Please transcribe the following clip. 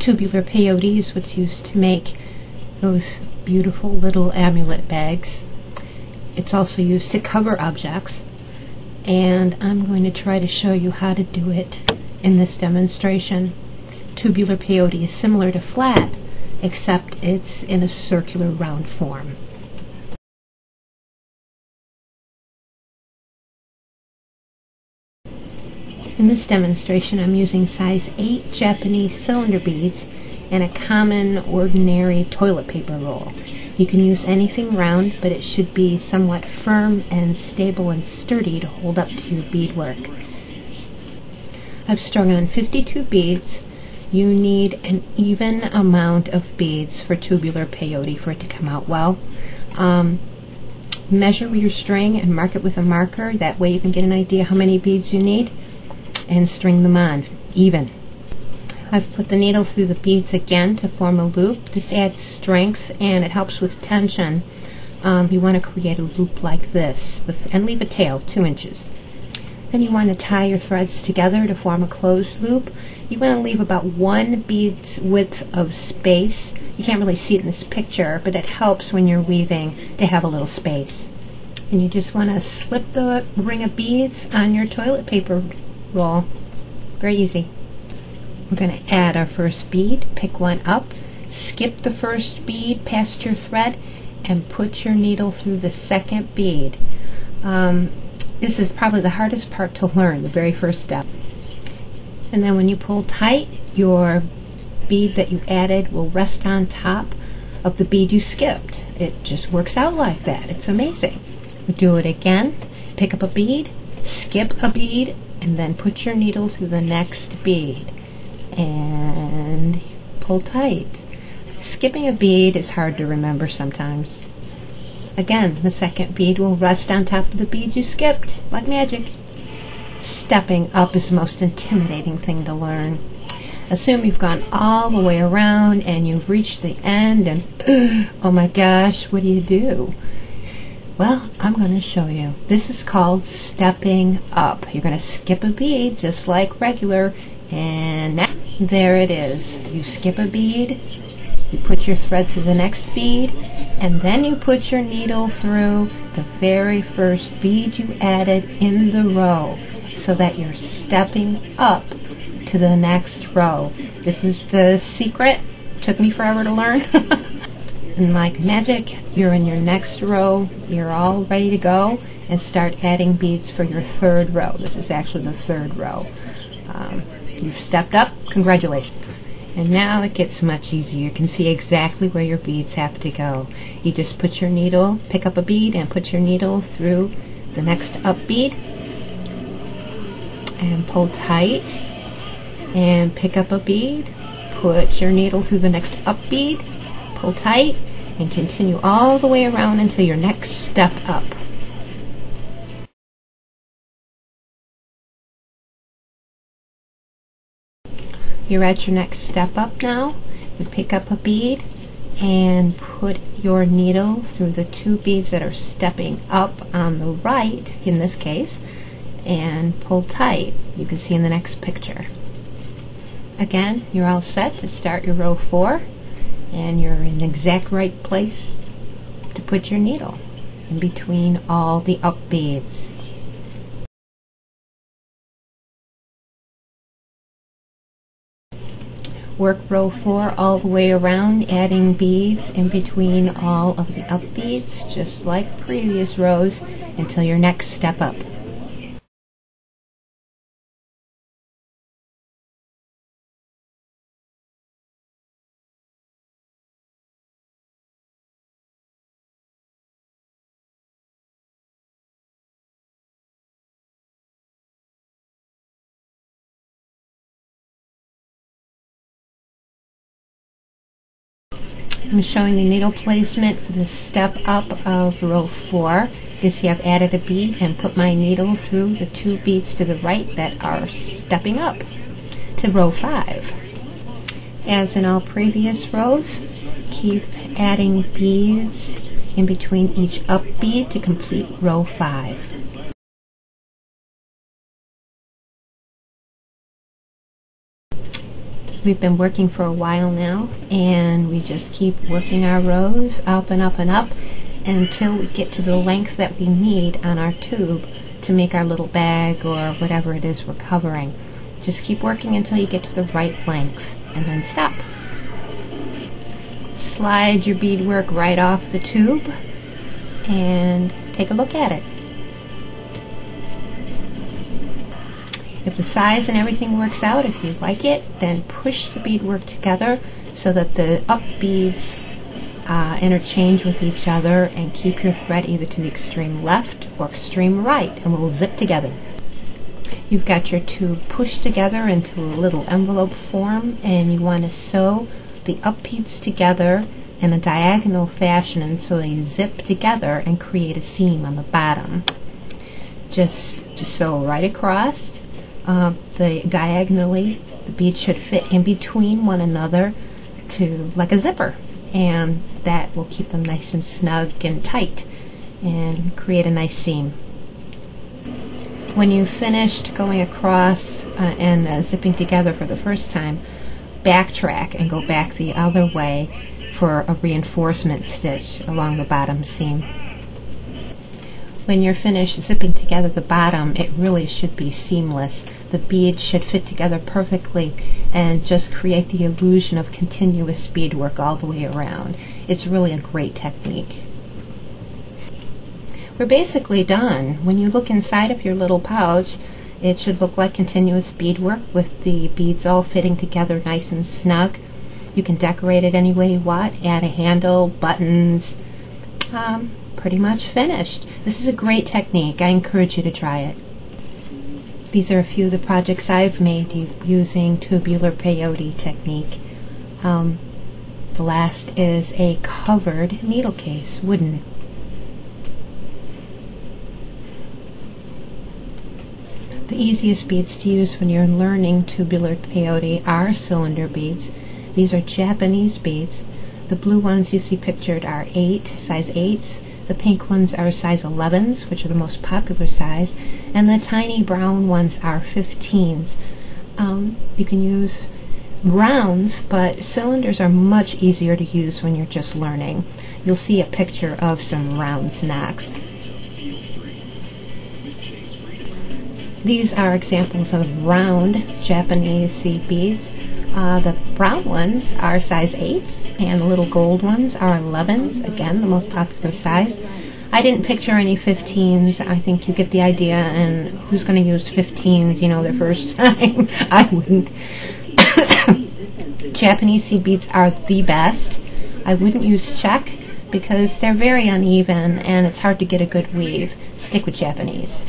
Tubular peyote is what's used to make those beautiful little amulet bags. It's also used to cover objects, and I'm going to try to show you how to do it in this demonstration. Tubular peyote is similar to flat, except it's in a circular round form. In this demonstration, I'm using size 8 Japanese cylinder beads and a common, ordinary toilet paper roll. You can use anything round, but it should be somewhat firm and stable and sturdy to hold up to your beadwork. I've strung on 52 beads. You need an even amount of beads for tubular peyote for it to come out well. Measure your string and mark it with a marker. That way you can get an idea how many beads you need, and string them on even. I've put the needle through the beads again to form a loop. This adds strength and it helps with tension. You want to create a loop like this and leave a tail 2 inches. Then you want to tie your threads together to form a closed loop. You want to leave about 1 bead's width of space. You can't really see it in this picture, but it helps when you're weaving to have a little space. And you just want to slip the ring of beads on your toilet paper roll. Very easy. We're going to add our first bead. Pick one up, skip the first bead past your thread, and put your needle through the second bead. This is probably the hardest part to learn, the very first step. And then when you pull tight, your bead that you added will rest on top of the bead you skipped. It just works out like that. It's amazing. Do it again. Pick up a bead, skip a bead, and then put your needle through the next bead and pull tight. Skipping a bead is hard to remember sometimes. Again, the second bead will rest on top of the bead you skipped, like magic. Stepping up is the most intimidating thing to learn. Assume you've gone all the way around and you've reached the end and oh my gosh, what do? Well, I'm going to show you. This is called stepping up. You're going to skip a bead just like regular, and there it is. You skip a bead, you put your thread through the next bead, and then you put your needle through the very first bead you added in the row, so that you're stepping up to the next row. This is the secret. Took me forever to learn. And like magic, you're in your next row, you're all ready to go, and start adding beads for your third row. This is actually the third row. You've stepped up, congratulations. And now it gets much easier. You can see exactly where your beads have to go. You just put your needle, pick up a bead, and put your needle through the next up bead, and pull tight, and pick up a bead, put your needle through the next up bead, pull tight, and continue all the way around until your next step up. You're at your next step up now. You pick up a bead and put your needle through the 2 beads that are stepping up on the right, in this case, and pull tight. You can see in the next picture. Again, you're all set to start your row 4. And you're in the exact right place to put your needle in between all the up beads. Work row 4 all the way around, adding beads in between all of the up beads, just like previous rows, until your next step up. I'm showing the needle placement for the step up of row 4. You see I've added a bead and put my needle through the 2 beads to the right that are stepping up to row 5. As in all previous rows, keep adding beads in between each up bead to complete row 5. We've been working for a while now, and we just keep working our rows up and up and up until we get to the length that we need on our tube to make our little bag or whatever it is we're covering. Just keep working until you get to the right length, and then stop. Slide your beadwork right off the tube and take a look at it. If the size and everything works out, if you like it, then push the beadwork together so that the up beads interchange with each other, and keep your thread either to the extreme left or extreme right, and we'll zip together. You've got your tube pushed together into a little envelope form, and you want to sew the up beads together in a diagonal fashion, and so they zip together and create a seam on the bottom. Just sew right across. Diagonally, the beads should fit in between one another to like a zipper, and that will keep them nice and snug and tight and create a nice seam. When you've finished going across and zipping together for the first time, backtrack and go back the other way for a reinforcement stitch along the bottom seam. When you're finished zipping together the bottom, it really should be seamless. The beads should fit together perfectly and just create the illusion of continuous beadwork all the way around. It's really a great technique. We're basically done. When you look inside of your little pouch, it should look like continuous beadwork with the beads all fitting together nice and snug. You can decorate it any way you want, add a handle, buttons. Pretty much finished. This is a great technique. I encourage you to try it. These are a few of the projects I've made using Tubular Peyote technique. The last is a covered needle case, wooden. The easiest beads to use when you're learning Tubular Peyote are cylinder beads. These are Japanese beads. The blue ones you see pictured are size 8s. The pink ones are size 11s, which are the most popular size, and the tiny brown ones are 15s. You can use rounds, but cylinders are much easier to use when you're just learning. You'll see a picture of some rounds next. These are examples of round Japanese seed beads. The brown ones are size 8s, and the little gold ones are 11s, again the most popular size. I didn't picture any 15s. I think you get the idea, and who's going to use 15s, their first time? I wouldn't. Japanese seed beads are the best. I wouldn't use check because they're very uneven and it's hard to get a good weave. Stick with Japanese.